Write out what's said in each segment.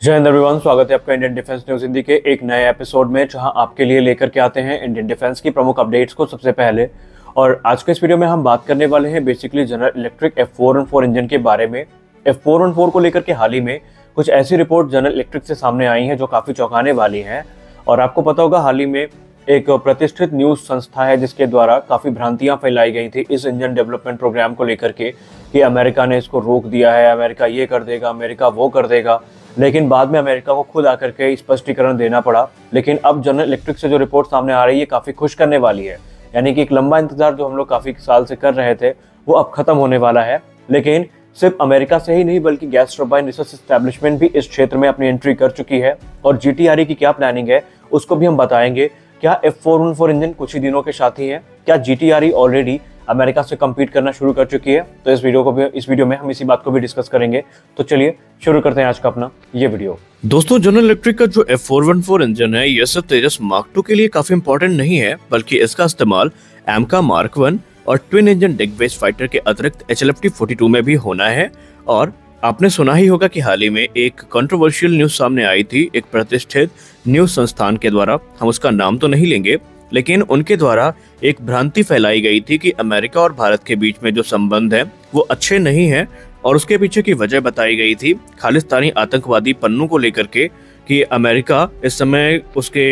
जय हिंद एवरीवन, स्वागत है आपका इंडियन डिफेंस न्यूज हिंदी के एक नए एपिसोड में, जहां आपके लिए लेकर के आते हैं इंडियन डिफेंस की प्रमुख अपडेट्स को सबसे पहले। और आज के इस वीडियो में हम बात करने वाले हैं basically general electric F414 engine के बारे में। F414 को लेकर के हाल ही में कुछ ऐसी रिपोर्ट जनरल इलेक्ट्रिक से सामने आई हैं जो काफ़ी चौंकाने वाली हैं। और आपको पता होगा, हाल ही में एक प्रतिष्ठित न्यूज़ संस्था है जिसके द्वारा काफ़ी भ्रांतियां फैलाई गई थी इस इंजन डेवलपमेंट प्रोग्राम को लेकर के कि अमेरिका ने इसको रोक दिया है, अमेरिका ये कर देगा, अमेरिका वो कर देगा। लेकिन बाद में अमेरिका को खुद आकर के स्पष्टीकरण देना पड़ा। लेकिन अब जनरल इलेक्ट्रिक से जो रिपोर्ट सामने आ रही है काफ़ी खुश करने वाली है। यानी कि एक लंबा इंतजार जो हम लोग काफ़ी साल से कर रहे थे वो अब खत्म होने वाला है। लेकिन सिर्फ अमेरिका से ही नहीं बल्कि गैस टरबाइन रिसर्च एस्टैब्लिशमेंट भी इस क्षेत्र में अपनी एंट्री कर चुकी है। और GTRE की क्या प्लानिंग है उसको भी हम बताएंगे। क्या F414 इंजन कुछ ही दिनों के साथ ही है? क्या GTRE ऑलरेडी अमेरिका से कम्पीट करना शुरू कर चुकी है? तो इस वीडियो में हम इसी बात को भी डिस्कस करेंगे। तो चलिए शुरू करते हैं आज का अपना ये वीडियो। दोस्तों, जनरल इलेक्ट्रिक का जो F414 इंजन है यह सिर्फ तेजस मार्क 2 के लिए काफी इंपॉर्टेंट नहीं है, बल्कि इसका इस्तेमाल AMCA मार्क 1 और ट्विन इंजन डिग बेस्ड फाइटर के अतिरिक्त HLFT-42 में भी होना है। और आपने सुना ही होगा कि हाल ही में एक कंट्रोवर्शियल न्यूज सामने आई थी एक प्रतिष्ठित न्यूज संस्थान के द्वारा। हम उसका नाम तो नहीं लेंगे, लेकिन उनके द्वारा एक भ्रांति फैलाई गई थी कि अमेरिका और भारत के बीच में जो संबंध है वो अच्छे नहीं है। और उसके पीछे की वजह बताई गई थी खालिस्तानी आतंकवादी पन्नू को लेकर के कि अमेरिका इस समय उसके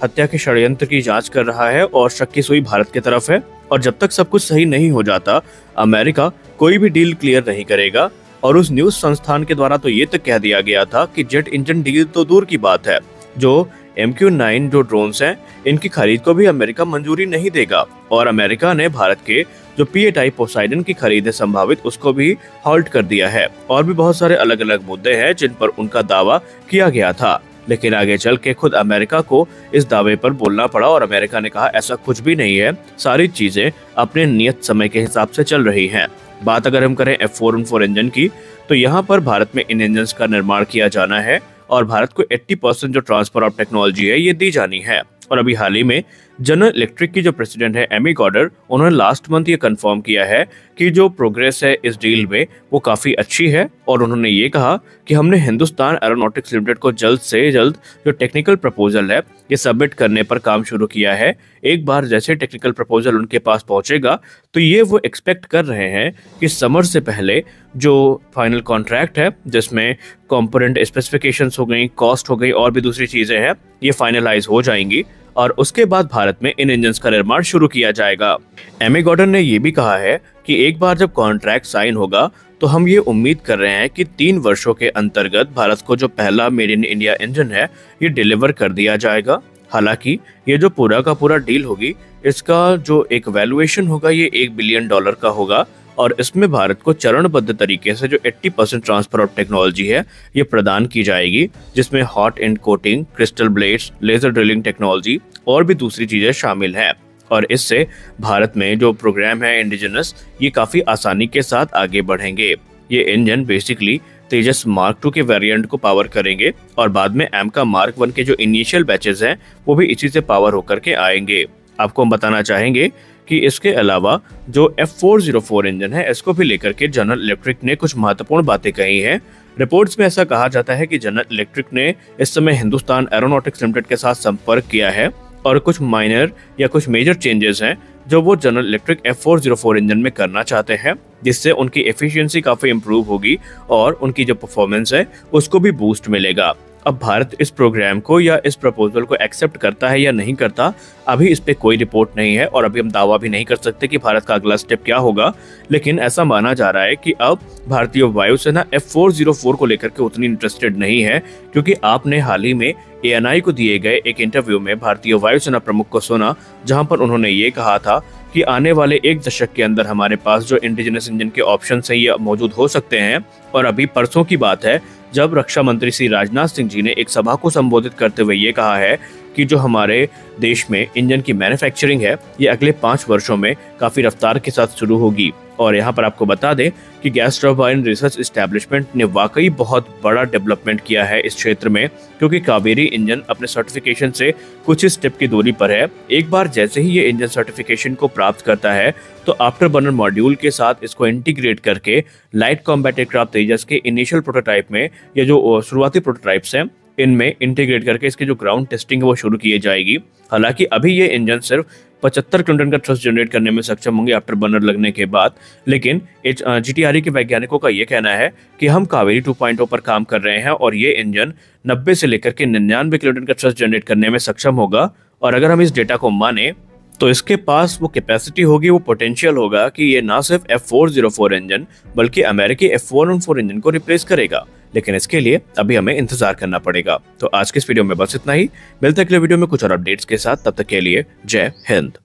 हत्या के षड्यंत्र की जांच कर रहा है और शक की सुई भारत की तरफ है। और जब तक सब कुछ सही नहीं हो जाता अमेरिका कोई भी डील क्लियर नहीं करेगा। और उस न्यूज संस्थान के द्वारा तो ये तक कह दिया गया था कि जेट इंजन डील तो दूर की बात है, जो MQ-9 जो ड्रोन्स हैं इनकी खरीद को भी अमेरिका मंजूरी नहीं देगा। और अमेरिका ने भारत के जो P-8I पोसाइडन की खरीद है संभावित उसको भी हॉल्ट कर दिया है। और भी बहुत सारे अलग अलग मुद्दे हैं जिन पर उनका दावा किया गया था। लेकिन आगे चल के खुद अमेरिका को इस दावे पर बोलना पड़ा और अमेरिका ने कहा ऐसा कुछ भी नहीं है, सारी चीजें अपने नियत समय के हिसाब से चल रही हैं। बात अगर हम करें F414 इंजन की, तो यहाँ पर भारत में इन इंजन का निर्माण किया जाना है और भारत को 80% जो ट्रांसफर ऑफ टेक्नोलॉजी है ये दी जानी है। और अभी हाल ही में जनरल इलेक्ट्रिक की जो प्रेसिडेंट है एमी गॉडर, उन्होंने लास्ट मंथ ये कंफर्म किया है कि जो प्रोग्रेस है इस डील में वो काफ़ी अच्छी है। और उन्होंने ये कहा कि हमने हिंदुस्तान एरोनॉटिक्स लिमिटेड को जल्द से जल्द जो टेक्निकल प्रपोजल है ये सबमिट करने पर काम शुरू किया है। एक बार जैसे टेक्निकल प्रपोजल उनके पास पहुंचेगा तो ये वो एक्सपेक्ट कर रहे हैं कि समर से पहले जो फाइनल कॉन्ट्रैक्ट है जिसमें कंपोनेंट स्पेसिफिकेशंस हो गई, कॉस्ट हो गई और भी दूसरी चीज़ें हैं, ये फाइनलाइज हो जाएंगी और उसके बाद भारत में इन इंजन्स का निर्माण शुरू किया जाएगा। एमी गॉर्डन ने यह भी कहा है कि एक बार जब कॉन्ट्रैक्ट साइन होगा तो हम ये उम्मीद कर रहे हैं कि 3 वर्षों के अंतर्गत भारत को जो पहला मेड इन इंडिया इंजन है ये डिलीवर कर दिया जाएगा। हालांकि ये जो पूरा का पूरा डील होगी इसका जो एक वैल्यूएशन होगा ये $1 बिलियन का होगा। और इसमें भारत को चरणबद्ध तरीके से जो 80% ट्रांसफर ऑफ टेक्नोलॉजी है ये प्रदान की जाएगी, जिसमें hot end coating, crystal blades, laser drilling technology और भी दूसरी चीजें शामिल हैं। और इससे भारत में जो प्रोग्राम है इंडिजिनस ये काफी आसानी के साथ आगे बढ़ेंगे। ये इंजन बेसिकली तेजस मार्क 2 के वेरिएंट को पावर करेंगे और बाद में AMCA मार्क 1 के जो इनिशियल बैचेस हैं वो भी इसी से पावर होकर के आएंगे। आपको हम बताना चाहेंगे कि इसके अलावा जो F404 इंजन है इसको भी लेकर के जनरल इलेक्ट्रिक ने कुछ महत्वपूर्ण बातें कही हैं। रिपोर्ट्स में ऐसा कहा जाता है कि जनरल इलेक्ट्रिक ने इस समय हिंदुस्तान एरोनॉटिक्स लिमिटेड के साथ संपर्क किया है और कुछ माइनर या कुछ मेजर चेंजेस हैं जो वो जनरल इलेक्ट्रिक F404 इंजन में करना चाहते हैं, जिससे उनकी एफिशिएंसी काफ़ी इंप्रूव होगी और उनकी जो परफॉर्मेंस है उसको भी बूस्ट मिलेगा। अब भारत इस प्रोग्राम को या इस प्रपोजल को एक्सेप्ट करता है या नहीं करता, अभी इस पे कोई रिपोर्ट नहीं है और अभी हम दावा भी नहीं कर सकते कि भारत का अगला स्टेप क्या होगा। लेकिन ऐसा माना जा रहा है कि अब भारतीय वायुसेना F404 को लेकर के उतनी इंटरेस्टेड नहीं है, क्योंकि आपने हाल ही में ANI को दिए गए एक इंटरव्यू में भारतीय वायुसेना प्रमुख को सुना, जहां पर उन्होंने ये कहा था कि आने वाले 1 दशक के अंदर हमारे पास जो इंडिजिनस इंजन के ऑप्शन हैं ये मौजूद हो सकते हैं। और अभी परसों की बात है जब रक्षा मंत्री श्री राजनाथ सिंह जी ने एक सभा को संबोधित करते हुए ये कहा है कि जो हमारे देश में इंजन की मैन्युफैक्चरिंग है ये अगले 5 वर्षों में काफी रफ्तार के साथ शुरू होगी। और यहाँ पर आपको बता दें कि गैस टर्बाइन रिसर्च एस्टेब्लिशमेंट ने वाकई बहुत बड़ा डेवलपमेंट किया है इस क्षेत्र में, क्योंकि कावेरी इंजन अपने सर्टिफिकेशन से कुछ ही स्टेप की दूरी पर है। एक बार जैसे ही ये इंजन सर्टिफिकेशन को प्राप्त करता है तो आफ्टर बर्नर मॉड्यूल के साथ इसको इंटीग्रेट करके लाइट कॉम्बैट एयरक्राफ्ट तेजस के इनिशियल प्रोटोटाइप में, या जो शुरुआती प्रोटोटाइप्स हैं इनमें इंटीग्रेट करके इसकी जो ग्राउंड टेस्टिंग है वो शुरू की जाएगी। हालांकि अभी ये इंजन सिर्फ 75 किलोटन का थ्रस्ट जनरेट करने में सक्षम होंगे आफ्टर बर्नर लगने के बाद, लेकिन GTRE के वैज्ञानिकों का ये कहना है कि हम कावेरी 2.0 पर काम कर रहे हैं और ये इंजन 90 से लेकर के 99 किलोटन का थ्रस्ट जनरेट करने में सक्षम होगा। और अगर हम इस डेटा को माने तो इसके पास वो कैपेसिटी होगी, वो पोटेंशियल होगा कि ये ना सिर्फ F404 इंजन बल्कि अमेरिकी F114 इंजन को रिप्लेस करेगा। लेकिन इसके लिए अभी हमें इंतजार करना पड़ेगा। तो आज के इस वीडियो में बस इतना ही। मिलते हैं अगले वीडियो में कुछ और अपडेट्स के साथ। तब तक के लिए जय हिंद।